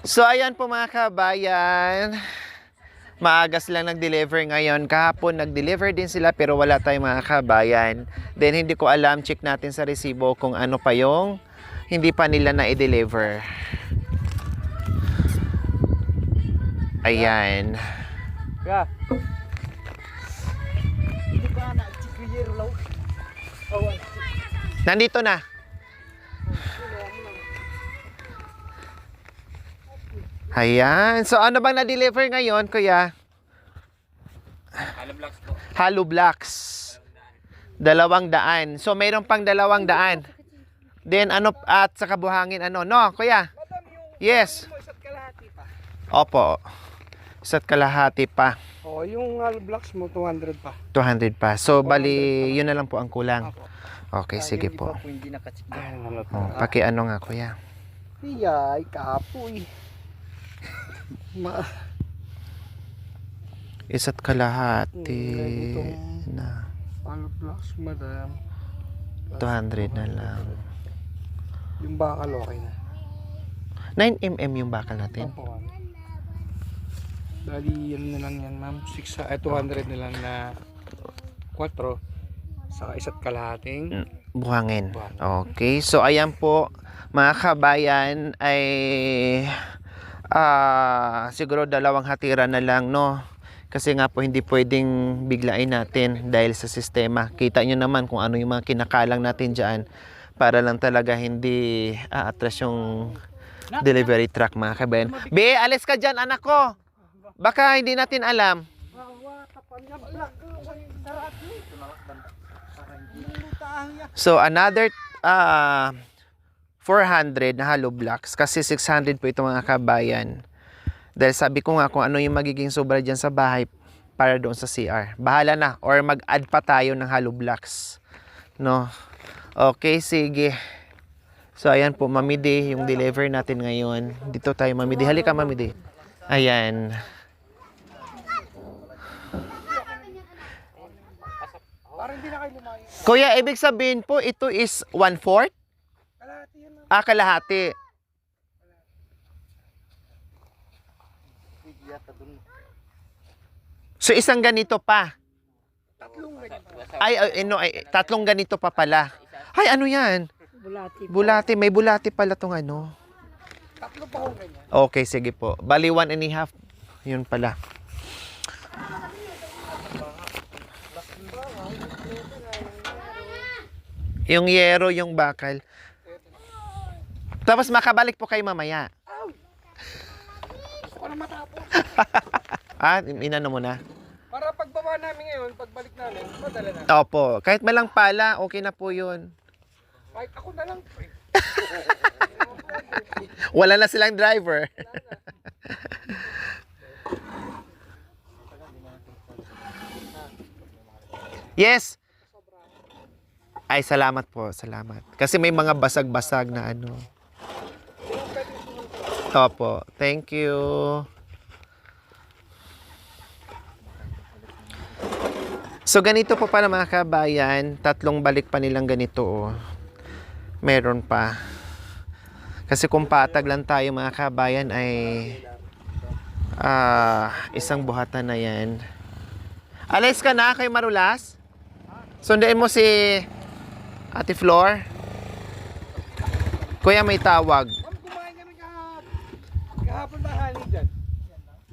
So ayan po mga kabayan, maagas lang nag-deliver ngayon. Kahapon nag-deliver din sila pero wala tayong mga kabayan. Then hindi ko alam, check natin sa resibo kung ano pa yung hindi pa nila na i-deliver. Ayan. Nandito na. Ayan. So ano bang na-deliver ngayon, kuya? Hollow blocks po. Hollow blocks. 200. So mayroon pang 200. Then ano at sa kabuhangin ano? No, kuya? Yes. Isa't kalahati pa. Opo. Isa't kalahati pa. Oo, yung hollow blocks mo 200 pa. 200 pa. So bali, yun na lang po ang kulang. Apo. Okay, sige po. Hindi naka-check Ay, ano to? Oh, paki ano nga, kuya? Iyay, kapoy. Isa't kalahati Ganitong- na. Hollow blocks, madam. 200 na lang. Yung bakal okay na. 9mm yung bakal natin. Opo, ma'am. Dali, yan na lang yan, ma'am. 200 na lang na 4. Saka isa't kalahating. Buhangin. Okay. So, ayan po, mga kabayan, ay siguro 2 hatiran na lang, no? Kasi nga po, hindi pwedeng biglain natin dahil sa sistema. Kita nyo naman kung ano yung mga kinakalang natin dyan para lang talaga hindi atras yung delivery truck, mga kabayan. Be, alis ka dyan, anak ko! Baka hindi natin alam. So, another 400 na hollow blocks kasi 600 po ito mga kabayan. Dahil sabi ko nga kung ano yung magiging sobra dyan sa bahay para doon sa CR. Bahala na or mag-add pa tayo ng hollow blocks. No? Okay, sige. So, ayan po, Mami D, yung deliver natin ngayon. Dito tayo, Mami D. Halika, Mami D. Ayan. Parang hindi na kayo lumayo. Kuya, ibig sabihin po, ito is 1/4? Kalahati yan, ma'am. Kalahati. So, isang ganito pa. Tatlong ganito. Tatlong ganito pa pala. Ay, ano yan? Bulati. Bulati. May bulati pala tong ano. Tatlo pa kung ganyan. Okay, sige po. Bali, 1.5. Yun pala. Yung yero, yung bakal. Tapos makabalik po kayo mamaya. Gusto ko na matapos. Inano mo na? Para pagbaba namin ngayon, pagbalik namin, madala na. Opo. Kahit malang pala, okay na po yun. Kahit ako na lang. Wala na silang driver. Yes. Ay, salamat po. Salamat. Kasi may mga basag-basag na ano. Opo. Thank you. So, ganito po pala mga kabayan. 3 balik pa nilang ganito. Oh. Meron pa. Kasi kung patag lang tayo mga kabayan ay isang buhatan na yan. Alis ka na kay Marulas? Sundain mo si Ate Flor. Kuya, may tawag. Ma'am, kumain kami kahapon na honey dyan.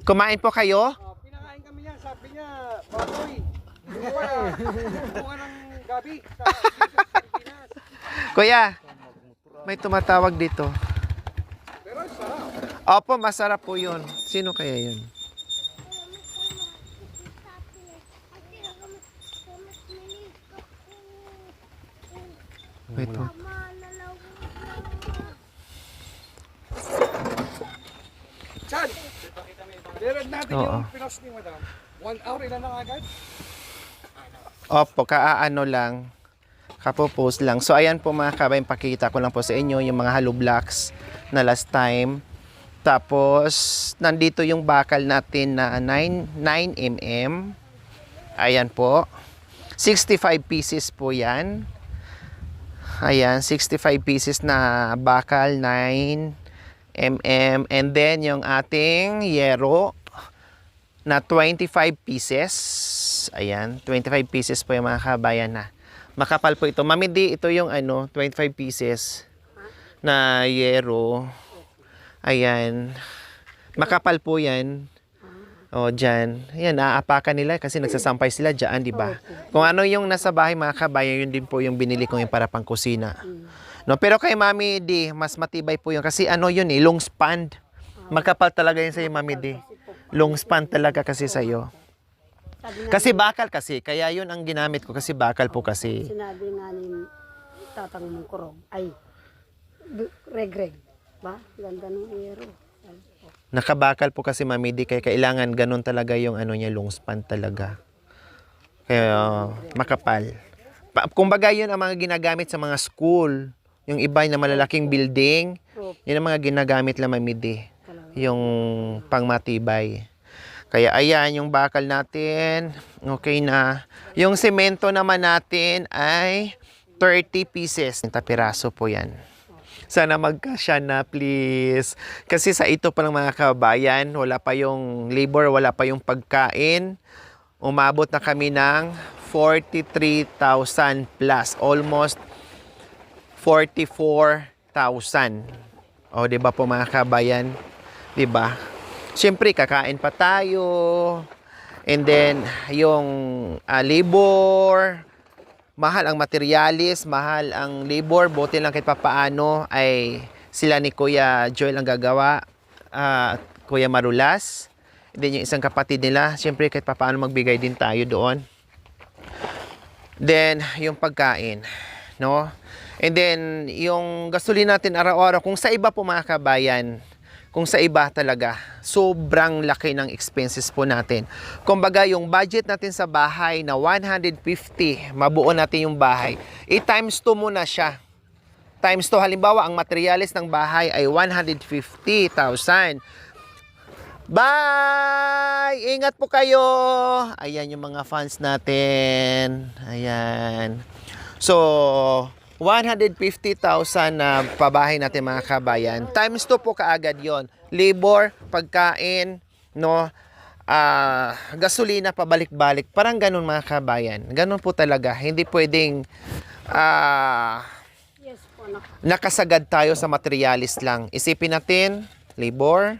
Kumain po kayo? Pinakain kami yan, sabi niya, baboy. Bunga ng gabi sa Pilipinas. Kuya, may tumatawag dito. Pero sarap. Opo, masarap po yun. Sino kaya yun? Wait, oh. Chan! Direct natin Oo. yung pinos ni madam. 1 hour, ilan na agad? Opo, kaaano lang. Kapopost lang. So, ayan po mga kabayan, pakita ko lang po sa inyo yung mga hollow blocks na last time. Tapos, nandito yung bakal natin na 9mm. Ayan po. 65 pieces po yan. Ayan, 65 pieces na bakal, 9 And then yung ating yero na 25 pieces. Ayan, 25 pieces po yung mga kabayan na. Makapal po ito. Mami D, ito yung 25 pieces na yero. Ayan. Makapal po yan. O, dyan. Ayan, naaapakan nila kasi nagsasampay sila dyan, di ba? Kung ano yung nasa bahay mga kabayan, yun din po yung binili ko yung para pang kusina. No, pero kay Mami D, mas matibay po yun. Kasi yun long span. Makapal talaga yun sa'yo, Mami D. Long span talaga kasi sa'yo. Kasi bakal kasi. Kaya yun ang ginamit ko kasi bakal po kasi. Sinabi nga ni tatang mong kurog, ay, reg-reg. Ba? Ganda ng ero. Nakabakal po kasi Mami D. Kaya kailangan ganun talaga yung niya, long span talaga. Kaya makapal. Kumbaga yun ang mga ginagamit sa mga school. Yung iba na malalaking building. Yun ang mga ginagamit lang Mami D. Yung pangmatibay. Kaya ayan, yung bakal natin, okay na. Yung semento naman natin ay 30 pieces. 30 piraso po yan. Sana magkasya na, please. Kasi sa ito pa lang mga kabayan, wala pa yung labor, wala pa yung pagkain. Umabot na kami ng 43,000 plus. Almost 44,000. O, di ba po mga kabayan? Di ba? Siyempre, kakain pa tayo. And then, yung labor, mahal ang materialis, mahal ang labor. Buti lang kahit papaano ay sila ni Kuya Joel ang gagawa. Kuya Marulas. And then, yung isang kapatid nila, siyempre kahit papaano magbigay din tayo doon. Then, yung pagkain. No? And then, yung gasolina natin araw-araw, kung sa iba po mga kabayan, kung sa iba talaga, sobrang laki ng expenses po natin. Kumbaga, yung budget natin sa bahay na 150, mabuo natin yung bahay, i-times 2 muna siya. Times 2, halimbawa, ang materialis ng bahay ay 150,000. Bye! Ingat po kayo! Ayan yung mga fans natin. Ayan. So, 150,000 na pabahay natin mga kabayan. Times 2 po kaagad yon. Labor, pagkain, no? Gasolina, pabalik-balik. Parang ganun mga kabayan. Ganun po talaga. Hindi pwedeng Yes po, anak. nakasagad tayo sa materialis lang. Isipin natin, labor,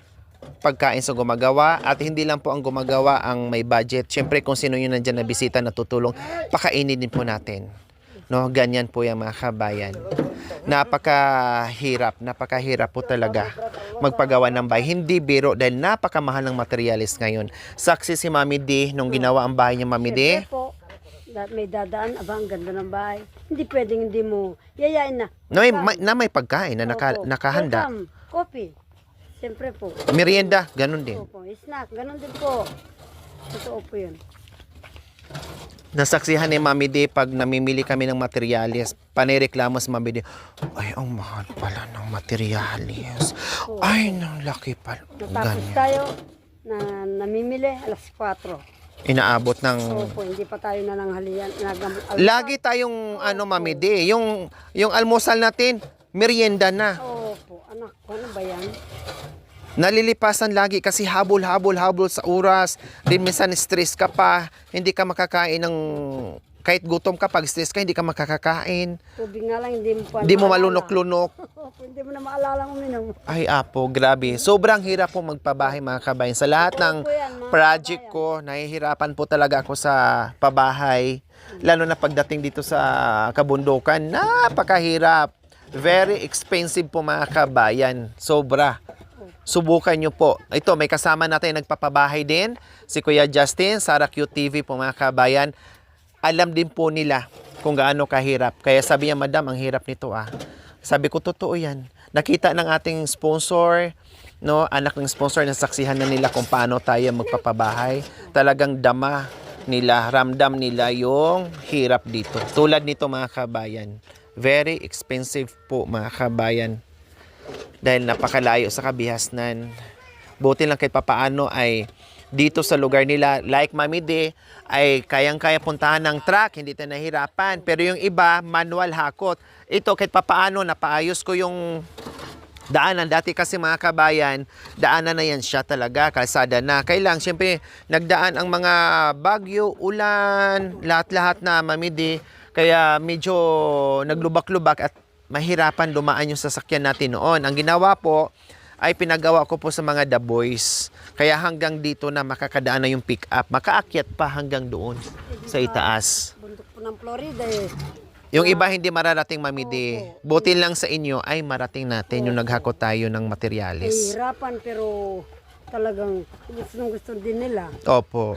pagkain sa gumagawa, at hindi lang po ang gumagawa ang may budget. Siyempre kung sino yung nandyan na bisita na tutulong, pakainin din po natin. No, ganyan po yung mga kabayan. Napakahirap po talaga magpagawa ng bahay. Hindi biro dahil napakamahal ng materialis ngayon. Saksi si Mami D nung ginawa ang bahay niya, Mami D. Siyempre po, may dadaan, aba, ang ganda ng bahay. Hindi pwedeng hindi mo, yayain na. No, may pagkain na nakahanda. Welcome, coffee. Siyempre po. Merienda, ganun din. Opo, snack, ganun din po. Totoo po yun. Nasaksihan ni Mami D pag namimili kami ng materialis. Panireklamo sa Mami D, ay, ang mahal pala ng materialis. Ay, nang laki pala. Natapos Ganyan. tayo na namimili alas 4. Inaabot ng... Opo, hindi pa tayo nananghalian. Lagi tayong, Mami D, yung almusal natin, merienda na. Opo, anak ko, ano ba yan? Nalilipasan lagi kasi habol sa oras. Din minsan stress ka pa, hindi ka makakain ng kahit gutom ka, pag stress ka, hindi ka makakakain. Tubig nga lang, hindi mo pa Hindi mo maalala. malunok-lunok. Opo, hindi mo na maalala uminom. Ay apo, grabe. Sobrang hirap po magpabahay mga kabayan. Sa lahat ng project ko, nahihirapan po talaga ako sa pabahay. Lalo na pagdating dito sa kabundukan, napakahirap. Very expensive po mga kabayan. Sobra. Subukan nyo po. Ito, may kasama natin nagpapabahay din. Si Kuya Justin, Sara QTV po mga kabayan. Alam din po nila kung gaano kahirap. Kaya sabi niya, Madam, ang hirap nito ah. Sabi ko, totoo yan. Nakita ng ating sponsor, no, anak ng sponsor, nasaksihan na nila kung paano tayo magpapabahay. Talagang dama nila, ramdam nila yung hirap dito. Tulad nito mga kabayan. Very expensive po mga kabayan. Dahil napakalayo sa kabihasnan. Buti lang kahit papaano ay dito sa lugar nila, like Mami D, ay kayang-kaya puntahan ng truck, hindi tayo nahirapan. Pero yung iba, manual hakot. Ito kahit papaano, napaayos ko yung daanan. Dati kasi mga kabayan, daanan na yan siya talaga, kalsada na. Kailang, syempre, nagdaan ang mga bagyo, ulan, lahat-lahat na mamidi. Kaya medyo naglubak-lubak at mahirapan dumaan yung sasakyan natin noon. Ang ginawa po, ay pinagawa ko po sa mga The Boys. Kaya hanggang dito na makakadaan na yung pick-up. Makaakyat pa hanggang doon sa itaas. Bundok po ng Florida eh. Yung iba hindi mararating mamidi. Buti lang sa inyo ay marating natin yung naghakot tayo ng materyales. Hirapan pero talagang gusto din nila. Opo.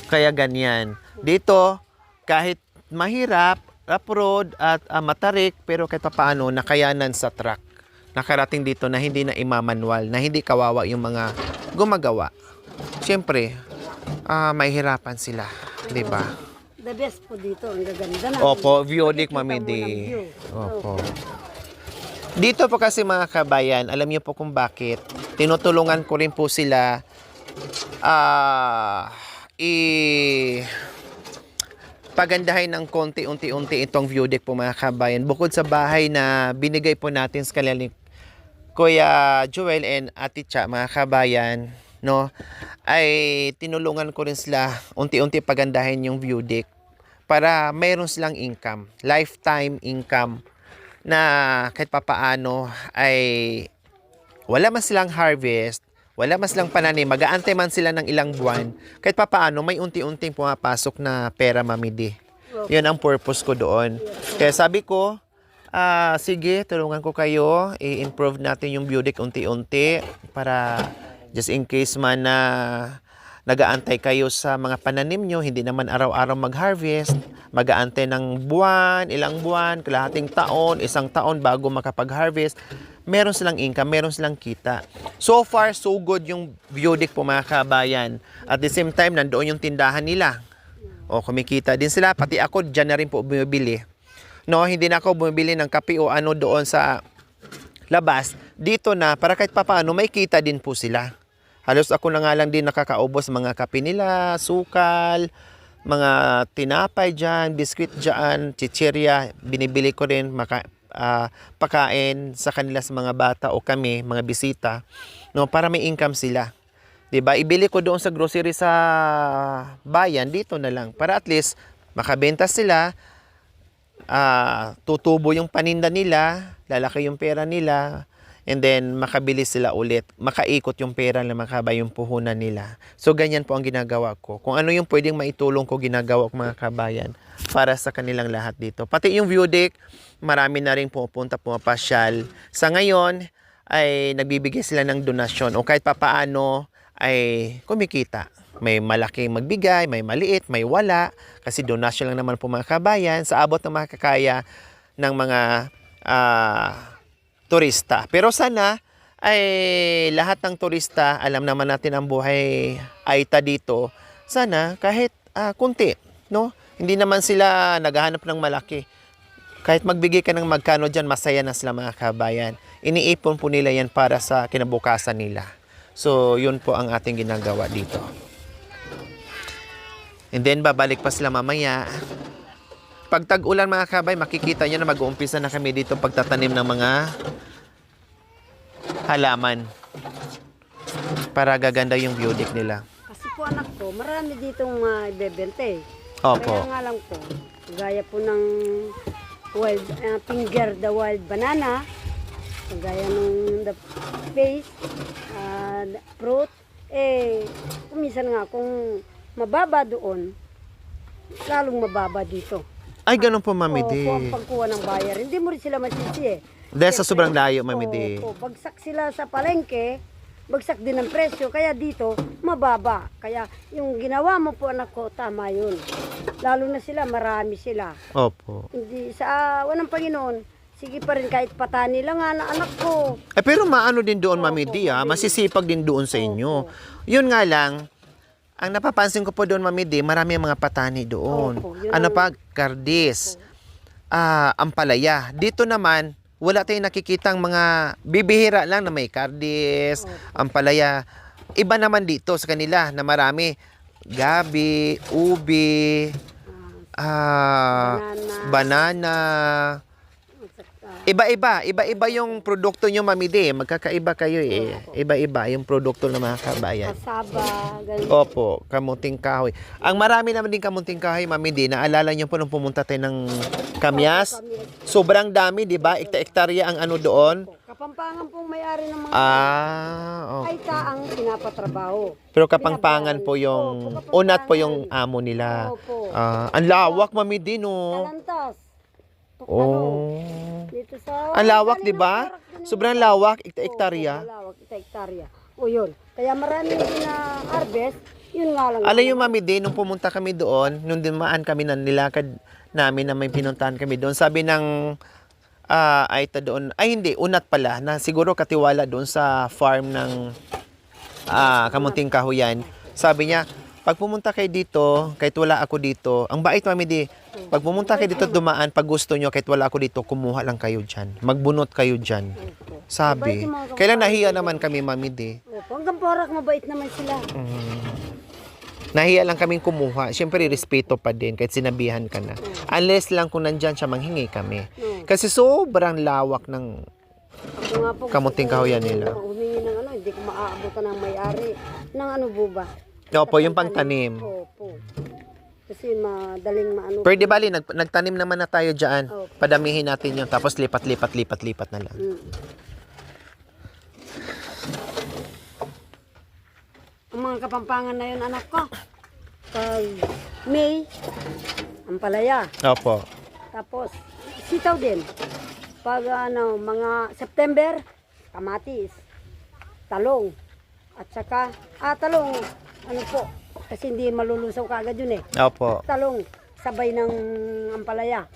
Kaya ganyan. Dito, kahit mahirap, rough road at matarik, pero kahit paano nakayanan sa truck. Nakarating dito na hindi na imamanwal, na hindi kawawa yung mga gumagawa. Siyempre, mahihirapan sila, di ba? The best po dito, ang gaganda na. Opo, Viodic Makikita mo Mamidi. ng view. Opo. Dito po kasi mga kabayan, alam niyo po kung bakit. Tinutulungan ko rin po sila pagandahin ng konti unti-unti itong view deck po mga kabayan. Bukod sa bahay na binigay po natin sa kanila ni Kuya Joel and Ate Cha, mga kabayan, no, ay tinulungan ko rin sila unti-unti pagandahin yung view deck para mayroon silang income, lifetime income na kahit papaano ay wala man silang harvest, wala man silang pananim, mag-aantay man sila ng ilang buwan, kahit papaano may unti-unting pumapasok na pera mamidi. Yun ang purpose ko doon. Kaya sabi ko, sige, tulungan ko kayo, i-improve natin yung view deck unti-unti para just in case man na nag-aantay kayo sa mga pananim nyo, hindi naman araw-araw mag-harvest, mag-aantay ng buwan, ilang buwan, kalahating taon, isang taon bago makapag-harvest, meron silang income, meron silang kita. So far, so good yung view deck po mga kabayan. At the same time, nandoon yung tindahan nila. O, kumikita din sila, pati ako, dyan na rin po bumibili. No, hindi na ako bumibili ng kape o ano doon sa labas. Dito na, para kahit papaano, may kita din po sila. Halos ako na nga lang din nakakaubos mga kape nila, sukal, mga tinapay dyan, biskwit dyan, chichirya. Binibili ko rin pakain sa kanila sa mga bata o kami, mga bisita, no, para may income sila. 'Di ba? Ibili ko doon sa grocery sa bayan, dito na lang. Para at least makabenta sila, tutubo yung paninda nila, lalaki yung pera nila, and then makabili sila ulit, makaikot yung pera na makabay yung puhunan nila. So ganyan po ang ginagawa ko. Kung ano yung pwedeng maitulong ko, ginagawa ko mga kabayan para sa kanilang lahat dito. Pati yung view deck, marami na rin pumapasyal. Sa ngayon ay nagbibigay sila ng donasyon o kahit papaano ay kumikita. May malaking magbigay, may maliit, may wala. Kasi donasyon lang naman po mga kabayan sa abot ng makakaya ng mga turista. Pero sana ay lahat ng turista, alam naman natin ang buhay Aita dito. Sana kahit kunti, no? Hindi naman sila naghahanap ng malaki. Kahit magbigay ka ng magkano dyan, masaya na sila mga kabayan. Iniipon po nila yan para sa kinabukasan nila. So, yun po ang ating ginagawa dito. And then, babalik pa sila mamaya. Pag tag-ulan mga kabay, makikita nyo na mag-uumpisa na kami dito pagtatanim ng mga halaman. Para gaganda yung view deck nila. Kasi po anak ko, marami ditong ibebente. Opo. Kaya nga lang po, gaya po ng wild, finger the wild banana, gaya ng the face, the fruit, kuminsan nga kung mababa doon, lalong mababa dito. Ay, ganun po, Mami D. Opo, ang pagkuha ng bayar. Hindi mo rin sila masisi Dahil sa sobrang layo, Mami D. Opo, bagsak sila sa palengke, bagsak din ang presyo, kaya dito, mababa. Kaya yung ginawa mo po anak ko, tama yun. Lalo na sila, marami sila. Opo. Hindi, sa awan ng Panginoon, sige pa rin kahit patani lang nga na anak ko. Pero maano din doon, Mami Opo, D, masisipag din doon sa inyo. Yun nga lang, ang napapansin ko po doon, Mami D, marami ang mga patani doon. Opo, yun Ano ang- pa? Kardis. Ampalaya. Dito naman, wala tayong nakikitang mga bibihira lang na may kardis, ampalaya. Iba naman dito sa kanila na marami. Gabi, ubi, banana, Iba-iba yung produkto nyo, Mami D. Magkakaiba kayo eh. Iba-iba yung produkto ng mga kabayan. Kasaba, ganun. Opo, kamunting kahoy. Ang marami naman din kamunting kahoy, Mami D. Naalala nyo po nung pumunta tayo ng Kamyas? Sobrang dami, di ba? Ekta-ektarya ang ano doon. Kapampangan pong may-ari ng mga Okay. ay ang pinapatrabaho. Pero Kapampangan po yung, unat po yung amo nila. Opo. Ang lawak, Mami D, no? Talantas. Oh. Dito sa... Ang lawak, di ba? Sobrang lawak, ekta-ektarya. Lawak, hektarya. O yun. Kaya marami din na harvest, yun nga lang. Alam yung Mami D, nung pumunta kami doon, nung dumaan kami na nilakad namin na may pinuntahan kami doon, sabi ng doon, hindi, unat pala, na siguro katiwala doon sa farm ng kamunting kahoyan. Sabi niya, pag pumunta kayo dito, kahit wala ako dito, ang bait, Mami D, pag pumunta kayo dito dumaan, pag gusto nyo, kahit wala ako dito, kumuha lang kayo dyan. Magbunot kayo dyan. Sabi. Kailan nahiya naman kami, Mami D. Opo, hanggang parak mabait naman sila. Nahiya lang kaming kumuha. Siyempre, respeto pa din kahit sinabihan ka na. Unless lang kung nandyan siya, manghingi kami. Kasi sobrang lawak ng Ako nga po, kamunting kahoyan nila. Humingi ng ano, hindi ko maaabutan ng may-ari. Ng ano po ba? Opo, yung pangtanim. Opo. Kasi madaling maano. Pero di bali, nagtanim naman na tayo dyan. Opo. Padamihin natin yun. Tapos lipat na lang. Ang mga Kapampangan na yun, anak ko. Pag May, ang palaya. Opo. Tapos, sitaw din. Pag mga September, kamatis, talong. At saka, talong, ano po, kasi hindi malulusaw kaagad yun eh. Opo. Talong, sabay ng ampalaya.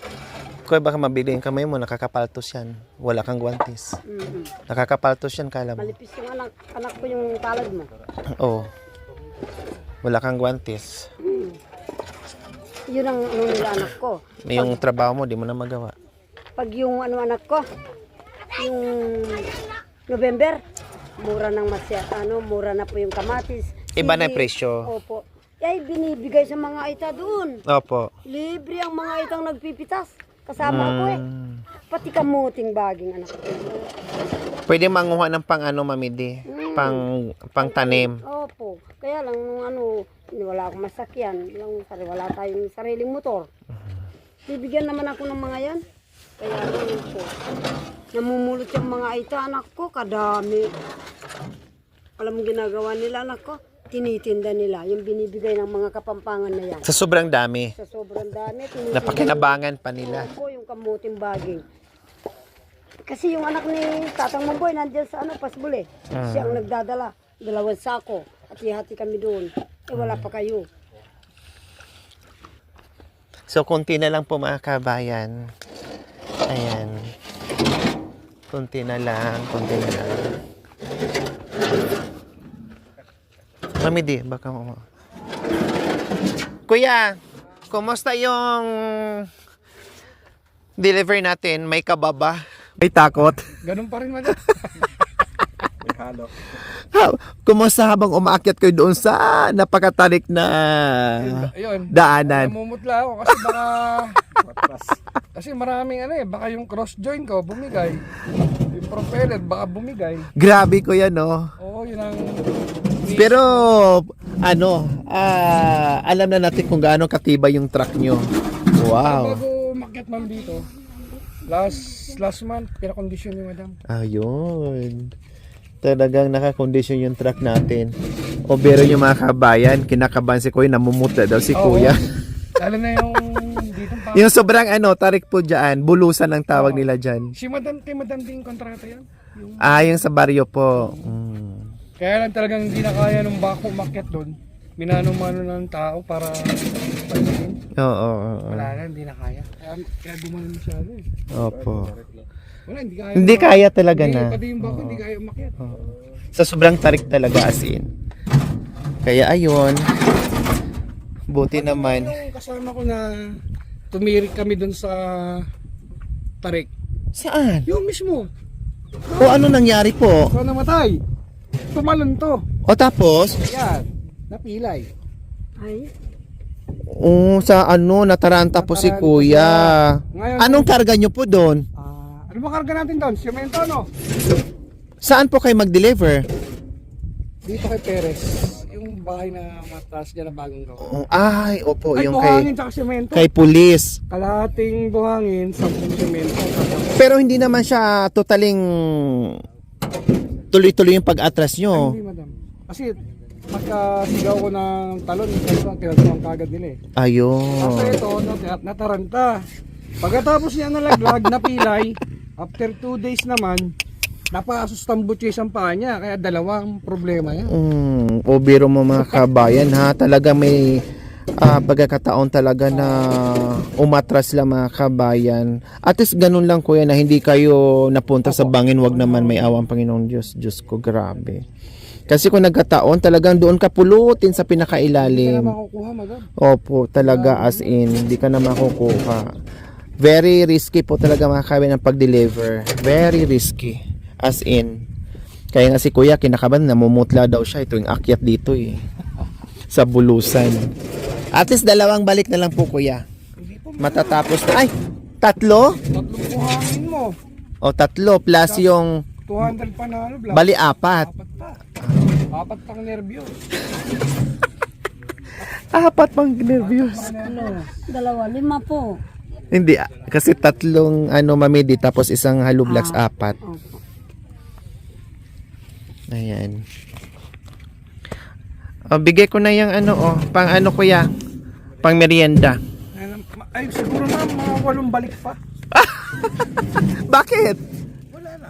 Kuya, baka mabili yung kamay mo, nakakapaltos yan. Wala kang guwantes. Nakakapaltos yan, kala mo. Malipis yung anak ko yung palad mo. Oo. Wala kang guwantes. Yun ang ano nila anak ko. Yung trabaho mo, di mo na magawa. Pag yung anak ko, yung November, mura na po yung kamatis. Iba na yung Sili. presyo. Opo. Ay, binibigay sa mga ita doon. Opo. Libre ang mga itang nagpipitas. Kasama ako eh. Pati kamuting baging anak ko. Pwede manguha ng pang ano, Mami D? Pang tanim. Opo. Kaya lang nung wala akong masakyan. Wala tayong sariling motor. Bibigyan naman ako ng mga yan. Kaya ano po. Namumulot yung mga ita anak ko. Kadami. Alam mo ginagawa nila anak ko? Tinitinda nila. Yung binibigay ng mga Kapampangan na yan. Sa sobrang dami. Sa sobrang dami. tinitinda Napakinabangan pa nila. Opo, yung kamuting baging. Kasi yung anak ni Tatang Mamboy nandiyan sa Pasbule. Siya ang nagdadala. 2 sako. At hati kami doon. Wala pa kayo. So, konti na lang po mga kabayan. Ayan. Konti na lang. Mami D, baka mo. Kuya, kumusta yung deliver natin? May kababa? May takot? Ganun pa rin madam. May halo. Kumusta habang umaakyat kayo doon sa napakatarik na Ayun. daanan? Namumutla ako kasi baka kasi maraming baka yung cross joint ko bumigay. Yung propeller baka bumigay. Grabe ko yan, no? Oo, yun ang Pero, alam na natin kung gaano katibay yung truck nyo. Wow. bago umakyat man dito. Last month, pinakondisyon ni madam. Ayun. Talagang nakakondisyon yung truck natin. O bero yung mga kabayan, kinakabahan si Kuya, namumutla daw si Oo. Kuya. Lalo na yung dito pa. Yung sobrang tarik po dyan, bulusan ang tawag nila dyan. Si madam, kay madam din kontrata yan. Yung, Yung sa baryo po. kaya lang talagang hindi na kaya nung bako umakyat doon. Minano-mano ng tao para pagdating. Oo. Wala na, hindi na kaya. Kaya gumanon masyado eh. Opo. Wala, hindi kaya. Hindi kaya talaga Hindi, na. pati yung bako, hindi kaya umakyat. Sa sobrang tarik talaga as in. Kaya ayun. Buti naman. Yung kasama ko na tumirik kami doon sa tarik. Saan? Yung mismo. O ano nangyari po? So namatay. Tumalon to. O tapos? Yan. Napilay. Ay, Sa nataranta po si Nataranta Kuya. Ngayon, Anong karga nyo po doon? Ano ba karga natin doon? Semento, no? Saan po kayo mag-deliver? Dito kay Perez. Yung bahay na mataas dyan na bagong gawa. Oh, ay, opo, Ay, yung buhangin tsaka semento. kay pulis. Kalahating buhangin, 10 semento. Pero hindi naman siya totaling tuloy-tuloy yung pag-atras Ay, nyo. hindi, madam. Kasi magkasigaw ko ng talon, tinatawang kagad nila eh. Kaso Ayun. ito, nataranta. Pagkatapos niya nalaglag, napilay, after 2 days naman, napasustambutsis ang paa niya, kaya dalawang problema niya. O biro mo mga kabayan ha, talaga may pagkakataon talaga na umatras lang mga kabayan. At least ganun lang kuya na hindi kayo napunta sa bangin, wag naman may awang Panginoong Diyos. Diyos ko, grabe. Kasi kung nagkataon, talagang doon ka pulutin sa Hindi ka na pinakailalim. makukuha, madam. Opo, talaga as in, hindi ka na makukuha. Very risky po talaga mga kabayan ang pag-deliver. Very risky. As in. Kaya nga si kuya, kinakabahan, namumutla daw siya. Ito yung akyat dito eh. Sa bulusan. At least dalawang balik na lang po kuya. Hindi po, Matatapos na. Ay! Tatlo? tatlong buhangin mo. O tatlo plus yung 200 pa na ano, black. bali apat. Apat pa. Apat pang nervyo. Apat pang nervyos. Ano? 5 po. Hindi, kasi tatlong mamidi tapos isang hollow blocks apat. Opo. Ayan. O, bigay ko na yung pang kuya, pang merienda. Ay, siguro na mga 8 balik pa. Bakit? Wala na.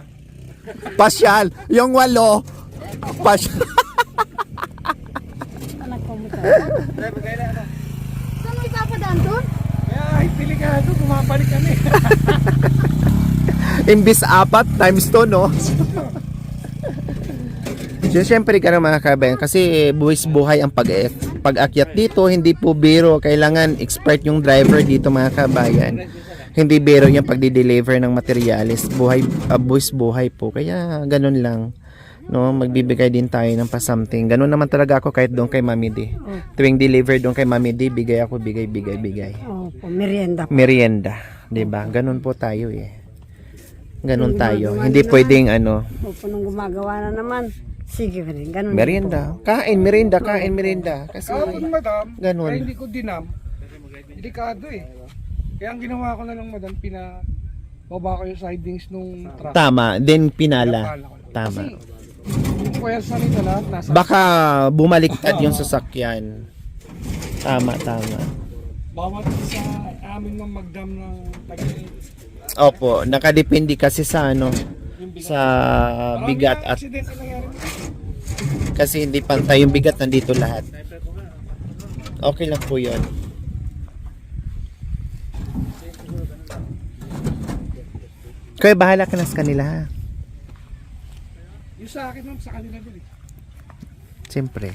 Pasyal. Yung 8. Pasyal. Anak ko mo tayo. Saan mo ipapadaan doon? Kaya ay, delikado, bumabalik kami. Imbis 4 times 2, no? So, syempre ka na mga kabayan kasi buwis buhay ang pag-akyat dito, hindi po biro, kailangan expert yung driver dito mga kabayan. Hindi biro yung pagdi-deliver ng materialis, buwis buhay po. Kaya ganun lang. No, magbibigay din tayo ng pa-something. Ganun naman talaga ako kahit doon kay Mami D. Tuwing deliver doon kay Mami D, bigay ako, bigay. Opo, merienda po. Merienda, 'di ba? Ganun po tayo eh. Ganun tayo. Hindi pwedeng Opo, nung gumagawa na naman. Sige pa rin, ganun. merienda. Kain merienda. Kasi Kahapon, madam, Ganun. kaya hindi ko dinam. Delikado eh. Kaya ang ginawa ko na lang, madam, baba ko yung sidings nung truck. tama, then pinala. Pinapala ko lang. Tama. Kasi yung pwersa nito lahat nasa Baka bumaliktad yung sasakyan. Tama. bawat sa amin ng magdam ng tag-init. Opo, nakadepende kasi sa sa bigat at Aksidente nangyari. kasi hindi pantay yung bigat, nandito lahat. Okay lang po 'yon. Kaya bahala ka na sa kanila ha. Yung sa akin nun, sa kanila din eh. Siyempre.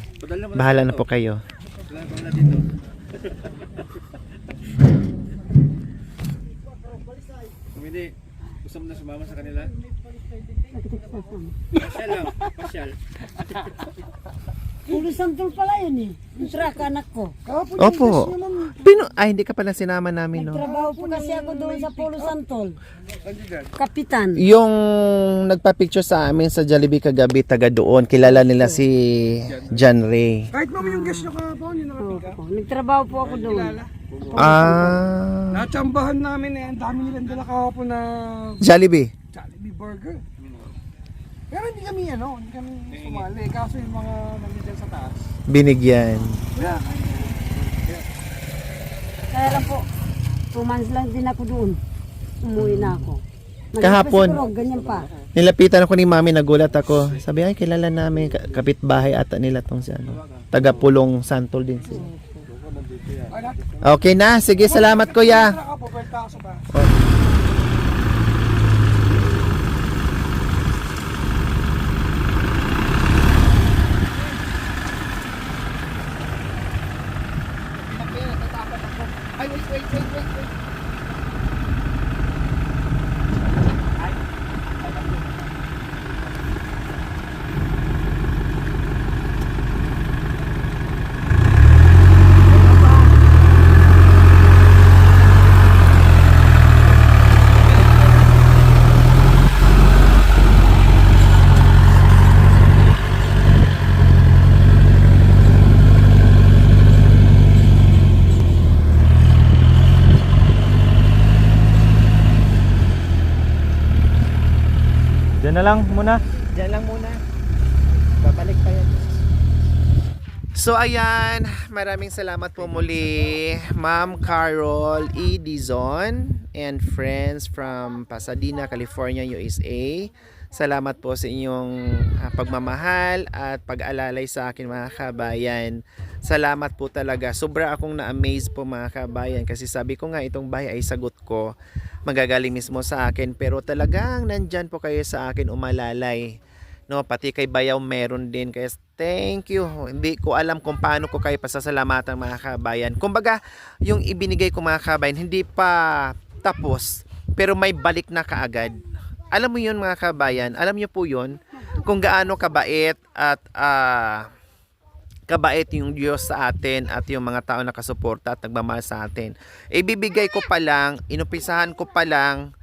Bahala na po kayo. Hindi. Gusto mo na sumama sa kanila? Pasyal lang. Pasyal. Pulo Santol pala yun eh. Yung truck, anak ko. Kahapon Opo. yung naman. Ay, hindi ka pala sinama namin, no? Trabaho po kasi ako doon sa Pulo Santol. Kapitan. Yung nagpa-picture sa amin sa Jollibee kagabi, taga doon, kilala nila si John Ray. Kahit mami yung guest nyo kahapon, yung nakapiga. Opo, nagtrabaho po ako doon. Ah, Natsambahan namin eh, ang dami nilang dala kahapon na Jollibee. Jollibee burger. Pero hindi kami sumali. Kaso yung mga nandiyan sa taas. Binigyan. Yeah. Kaya lang po, 2 months lang din ako doon. Umuwi na ako. Kahapon. Siguro, ganyan pa. Nilapitan ako ni Mami, nagulat ako. Sabi, ay, kilala namin, kapitbahay ata nila tong si taga Pulong Santol din sila. Okay na, sige, salamat kuya. Ako, puwerta ako sa bahay. Ay, wait. Diyan na lang muna. Diyan lang muna. Babalik pa yan. So ayan, maraming salamat po muli Ma'am Carol E. Dizon and friends from Pasadena, California, USA. Salamat po sa inyong pagmamahal at pag-alalay sa akin mga kabayan. Salamat po talaga. Sobra akong na-amaze po mga kabayan kasi sabi ko nga itong bahay ay sagot ko. Magagaling mismo sa akin pero talagang nandyan po kayo sa akin umalalay. No, pati kay Bayaw meron din. Kaya thank you. Hindi ko alam kung paano ko kayo pasasalamatan mga kabayan. Kumbaga, yung ibinigay ko mga kabayan, hindi pa tapos. Pero may balik na kaagad. Alam mo yun mga kabayan. Alam niyo po yun. Kung gaano kabait at kabait yung Diyos sa atin at yung mga tao na kasuporta at nagmamahal sa atin. Ibibigay ko pa lang, inumpisahan ko pa lang,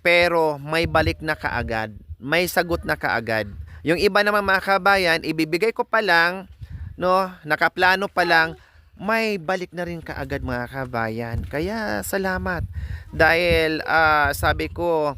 pero may balik na kaagad. May sagot na kaagad. Yung iba naman mga kabayan, ibibigay ko pa lang, no, nakaplano pa lang, may balik na rin kaagad mga kabayan. Kaya salamat. Dahil sabi ko,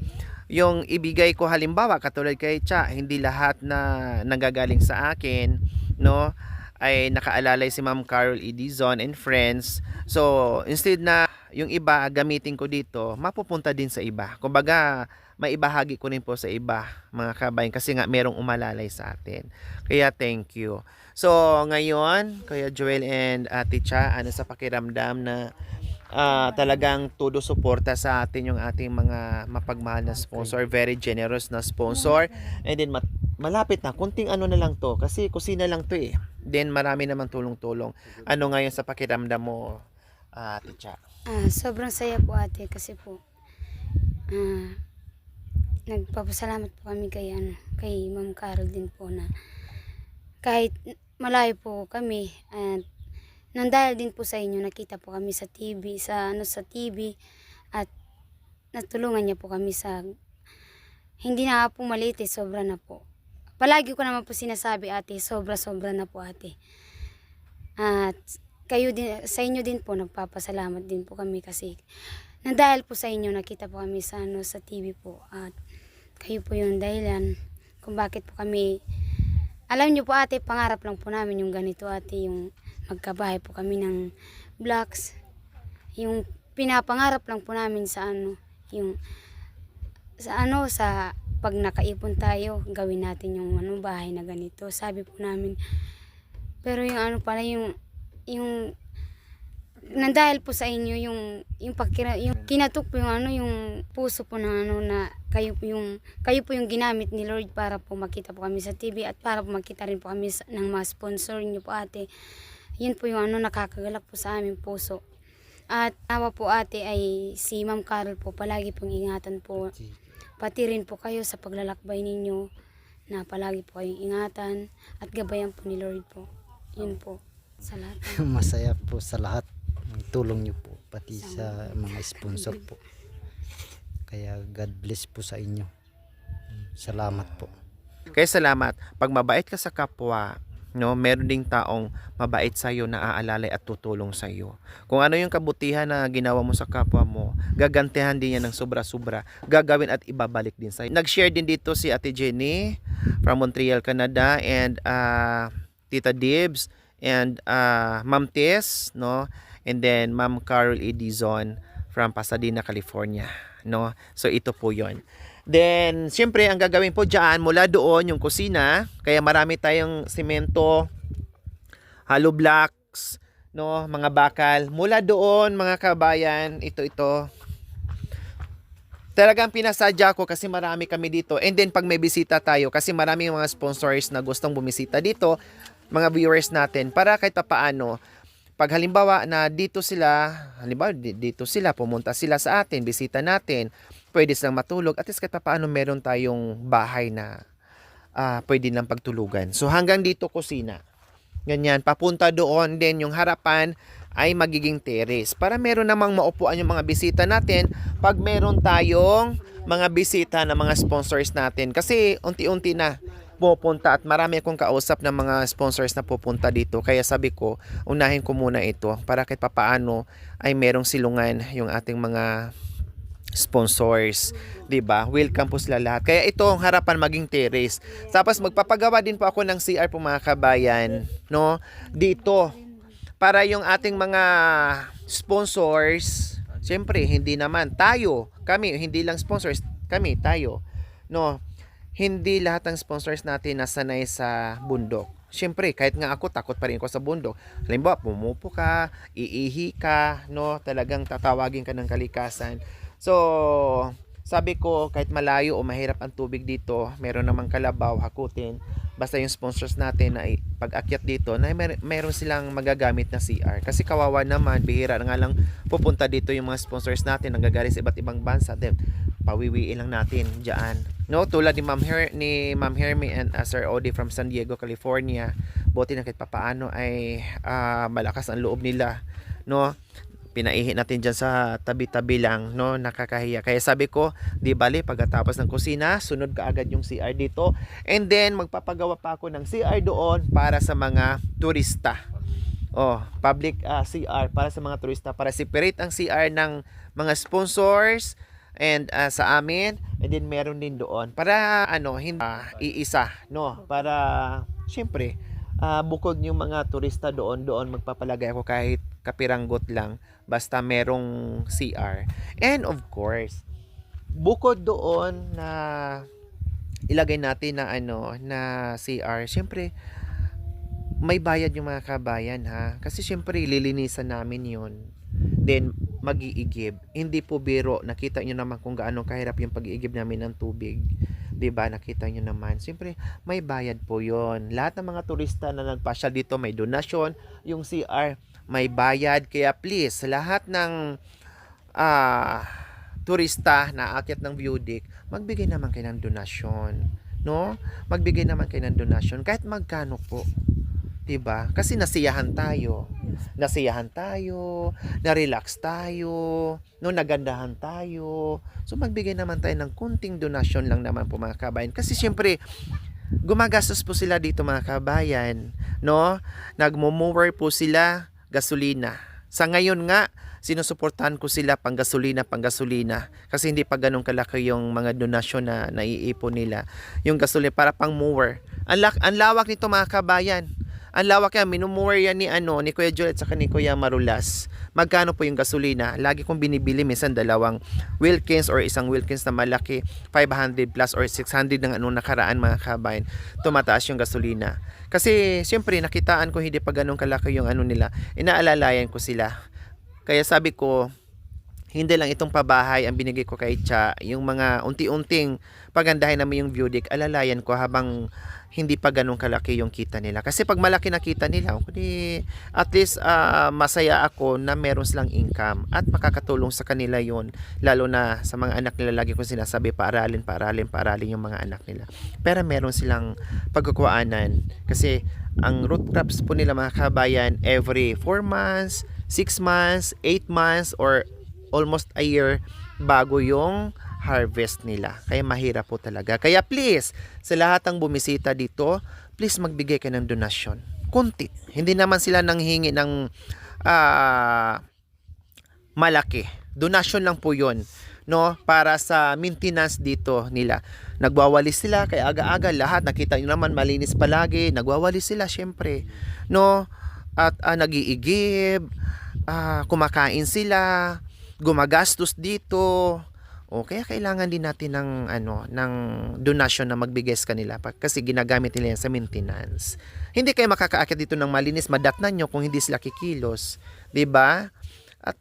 yung ibigay ko halimbawa, katulad kay Cha, hindi lahat na nanggagaling sa akin, no, ay nakaalalay si Ma'am Carol E. Dizon and friends. So, instead na yung iba gamitin ko dito, mapupunta din sa iba. Kumbaga, may ibahagi ko rin po sa iba, mga kabayan, kasi nga merong umalalay sa atin. Kaya thank you. So, ngayon, Kuya Joel and Ate Cha, ano sa pakiramdam na talagang todo suporta sa atin yung ating mga mapagmahal na sponsor, very generous na sponsor. And then malapit na, kunting ano na lang to, kasi kusina lang to eh. Then marami naman tulong-tulong. Ano ngayon sa pakiramdam mo, Ate Cha? Sobrang saya po ate kasi po nagpapasalamat po kami kay Ma'am Carol din po na kahit malayo po kami at nang dahil din po sa inyo nakita po kami sa TV sa TV at natulungan niya po kami sa hindi na po maliit sobra na po. Palagi ko naman po sinasabi ate, sobra na po ate. At kayo din, sa inyo din po nagpapasalamat din po kami kasi nang dahil po sa inyo nakita po kami sa TV po at kayo po yung dahilan kung bakit po kami, alam niyo po ate, pangarap lang po namin yung ganito ate, yung magkabahay po kami ng blocks, yung pinapangarap lang po namin sa yung sa pag nakaipon tayo, gawin natin yung bahay na ganito. Sabi po namin, pero yung pala yung nandahil po sa inyo yung kinatok po yung puso po ng na kayo po yung ginamit ni Lord para po makita po kami sa TV at para po makita rin po kami ng mga sponsor niyo po ate. Yun po yung nakakagalak po sa aming puso. At nawa po ate ay si Ma'am Carol po palagi pong ingatan po. Pati rin po kayo sa paglalakbay ninyo na palagi po kayong ingatan at gabayan po ni Lord po. Yun po. Sa lahat. Masaya po sa lahat ng tulong niyo po, pati sa mga sponsor po. Kaya God bless po sa inyo. Salamat po. Kaya salamat. Pag mabait ka sa kapwa, no, meron ding taong mabait sa iyo na aalalay at tutulong sa iyo. Kung ano yung kabutihan na ginawa mo sa kapwa mo, gagantihan din yan ng sobra-sobra. Gagawin at ibabalik din sa iyo. Nag-share din dito si Ate Jenny from Montreal, Canada, and Tita Dibs and Ma'am Tess, no, and then Ma'am Carol E. Dizon from Pasadena, California, no. So ito po 'yon. Then, siyempre, ang gagawin po dyan, mula doon yung kusina, kaya marami tayong simento, hollow blocks, no, mga bakal. Mula doon, mga kabayan, ito. Talagang pinasadya ko kasi marami kami dito. And then, pag may bisita tayo, kasi marami mga sponsors na gustong bumisita dito, mga viewers natin, para kahit paano, pag halimbawa na dito sila pumunta sila sa atin, bisita natin, pwede silang matulog, at least kahit paano meron tayong bahay na pwede lang pagtulugan. So hanggang dito kusina. Ganyan, papunta doon din yung harapan ay magiging terrace para meron namang maupuan yung mga bisita natin pag meron tayong mga bisita na mga sponsors natin. Kasi unti-unti na pupunta at marami akong kausap ng mga sponsors na pupunta dito. Kaya sabi ko, unahin ko muna ito para kahit papaano ay merong silungan yung ating mga sponsors, 'di ba? Welcome po sila lahat. Kaya ito ang harapan maging terrace. Tapos magpapagawa din po ako ng CR po mga kabayan, no? Dito para yung ating mga sponsors, siyempre hindi naman tayo, kami hindi lang sponsors, kami tayo, no? Hindi lahat ng sponsors natin nasanay sa bundok. Siyempre, kahit nga ako, takot pa rin ako sa bundok. Halimbawa, pumupo ka, iihi ka, no? Talagang tatawagin ka ng kalikasan. So, sabi ko, kahit malayo o mahirap ang tubig dito, meron namang kalabaw, hakutin. Basta yung sponsors natin na pag-akyat dito, na meron silang magagamit na CR. Kasi kawawa naman, bihira na nga lang pupunta dito yung mga sponsors natin, nanggagaling sa iba't ibang bansa. Then, pawiwiin lang natin dyan. No, tulad ni Ma'am Hermie and Sir Odi from San Diego, California. Buti na kahit papaano ay malakas ang loob nila, no? Pinaihi natin dyan sa tabi-tabi lang, no? Nakakahiya. Kaya sabi ko, di bali, pagkatapos ng kusina, sunod ka agad yung CR dito. And then, magpapagawa pa ako ng CR doon para sa mga turista. Oh, public CR para sa mga turista. Para separate ang CR ng mga sponsors and sa amin. And then, meron din doon. Para, hindi iisa, no? Para, syempre, bukod yung mga turista doon magpapalagay ako kahit kapiranggot lang basta merong CR. And of course, bukod doon na ilagay natin na na CR, syempre may bayad yung mga kabayan, ha, kasi syempre lilinisan namin yun, then mag-iigib. Hindi po biro, nakita nyo naman kung gaano kahirap yung pag-iigib namin ng tubig. 'Di ba? Nakita nyo naman. Siyempre, may bayad po 'yon. Lahat ng mga turista na nagpasyal dito may donasyon, yung CR may bayad. Kaya please, lahat ng turista na aakyat ng view deck, magbigay naman kayo ng donasyon, no? Magbigay naman kayo ng donasyon kahit magkano po. 'Di ba? Kasi nasiyahan tayo, na-relax tayo, no, nagandahan tayo. So magbigay naman tayo ng kunting donasyon lang naman po mga kabayan. Kasi siyempre, gumagastos po sila dito mga kabayan, no? Nagmo-mower po sila, gasolina. Sa ngayon nga, sinusuportahan ko sila pang gasolina kasi hindi pa ganun kalaki yung mga donasyon na naiipon nila. Yung gasolina para pang mower. Ang lawak nito mga kabayan. Ang lawak yan, minumuwer yan ni Kuya Joel at saka ni Kuya Marulas. Magkano po yung gasolina? Lagi kong binibili, minsan dalawang Wilkins or isang Wilkins na malaki, 500 plus or 600 ng nakaraan mga kabayan. Tumataas yung gasolina. Kasi siyempre nakitaan ko hindi pa ganun kalaki yung nila. Inaalalayan ko sila. Kaya sabi ko, hindi lang itong pabahay ang binigay ko kay Cha, yung mga unti-unting pagandahin namin yung view deck, alalayan ko habang hindi pa ganun kalaki yung kita nila. Kasi pag malaki na kita nila, at least masaya ako na meron silang income at makakatulong sa kanila yon, lalo na sa mga anak nila. Lagi kong sinasabi, paaralin yung mga anak nila. Pero meron silang pagkukuhanan kasi ang root crops po nila mga kabayan, every 4 months, 6 months, 8 months, or almost a year bago yung harvest nila. Kaya mahirap po talaga. Kaya please, sa lahat ng bumisita dito, please magbigay kayo ng donasyon. Kunti. Hindi naman sila nanghingi ng malaki. Donasyon lang po yun, no? Para sa maintenance dito nila. Nagwawalis sila, kaya aga-aga lahat. Nakita nyo naman, malinis palagi. Nagwawalis sila, syempre. No? At nag-iigib, kumakain sila, gumagastos dito. O kaya kailangan din natin ng donasyon na magbigay sa kanila kasi ginagamit nila yan sa maintenance. Hindi kayo makakaakit dito ng malinis, madatnan nyo kung hindi sila kikilos, 'di ba? At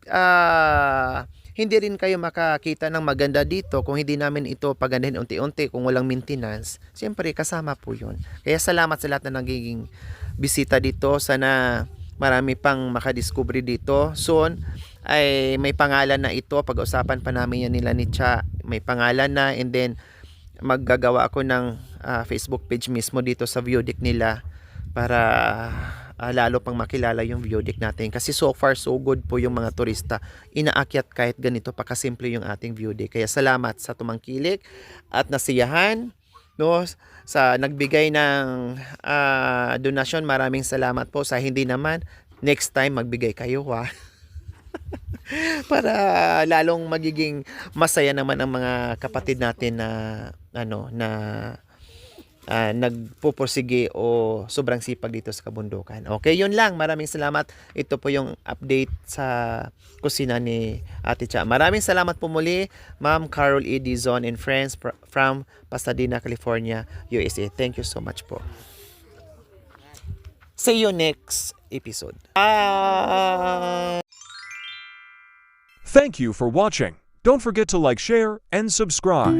hindi rin kayo makakita ng maganda dito kung hindi namin ito pagandahin unti-unti, kung walang maintenance. Siyempre kasama po 'yun. Kaya salamat sa lahat na nagiging bisita dito. Sana marami pang makadiscover dito. Soon ay may pangalan na ito. Pag-usapan pa namin yan nila ni Cha. May pangalan na, and then maggagawa ako ng Facebook page mismo dito sa view deck nila para lalo pang makilala yung view deck natin. Kasi so far so good po yung mga turista. Inaakyat kahit ganito pa kasimple yung ating view deck. Kaya salamat sa tumangkilik at nasiyahan, no, sa nagbigay ng donasyon. Maraming salamat po. Sa hindi naman, next time magbigay kayo, ha. Para lalong magiging masaya naman ang mga kapatid natin na nagpupursige o sobrang sipag dito sa kabundukan. Okay, yun lang. Maraming salamat. Ito po yung update sa kusina ni Ate Cha. Maraming salamat po muli, Ma'am Carol E. Dizon and friends from Pasadena, California, USA. Thank you so much po. See you next episode. Bye! Thank you for watching. Don't forget to like, share, and subscribe.